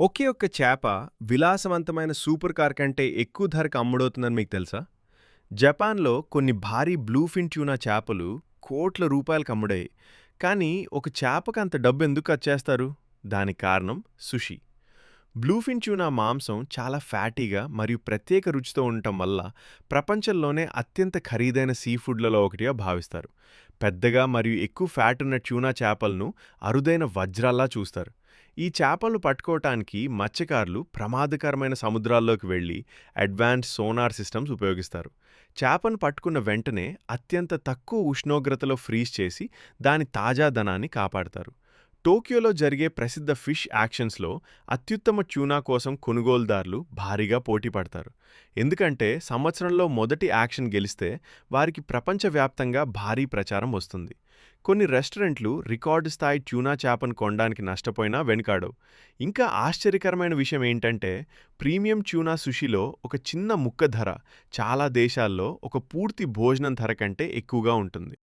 ఒకే ఒక్క చేప విలాసవంతమైన సూపర్ కార్ కంటే ఎక్కువ ధరకు అమ్ముడవుతుందని మీకు తెలుసా? జపాన్‌లో కొన్ని భారీ బ్లూఫిన్ ట్యూనా చేపలు కోట్ల రూపాయలకు అమ్ముడయ్యాయి. కానీ ఒక చేపకి అంత డబ్బు ఎందుకు ఖర్చు చేస్తారు? దానికి కారణం సుషి. బ్లూఫిన్ ట్యూనా మాంసం చాలా ఫ్యాటీగా మరియు ప్రత్యేక రుచితో ఉండటం వల్ల ప్రపంచంలోనే అత్యంత ఖరీదైన సీఫుడ్లలో ఒకటిగా భావిస్తారు. పెద్దగా మరియు ఎక్కువ ఫ్యాట్ ఉన్న ట్యూనా చేపలను అరుదైన వజ్రాల్లా చూస్తారు. ఈ చేపలను పట్టుకోవటానికి మత్స్యకారులు ప్రమాదకరమైన సముద్రాల్లోకి వెళ్లి అడ్వాన్స్డ్ సోనార్ సిస్టమ్స్ ఉపయోగిస్తారు. చేపను పట్టుకున్న వెంటనే అత్యంత తక్కువ ఉష్ణోగ్రతలో ఫ్రీజ్ చేసి దాని తాజాదనాన్ని కాపాడతారు. టోక్యోలో జరిగే ప్రసిద్ధ ఫిష్ యాక్షన్స్‌లో అత్యుత్తమ ట్యూనా కోసం కొనుగోలుదారులు భారీగా పోటీ పడతారు. ఎందుకంటే సంవత్సరంలో మొదటి యాక్షన్ గెలిస్తే వారికి ప్రపంచవ్యాప్తంగా భారీ ప్రచారం వస్తుంది. కొన్ని రెస్టారెంట్లు రికార్డు స్థాయి ట్యూనా చేపను కొనడానికి నష్టపోయినా వెనుకాడవు. ఇంకా ఆశ్చర్యకరమైన విషయం ఏంటంటే ప్రీమియం ట్యూనా సుషిలో ఒక చిన్న ముక్క ధర చాలా దేశాల్లో ఒక పూర్తి భోజనం ధర కంటే ఎక్కువగా ఉంటుంది.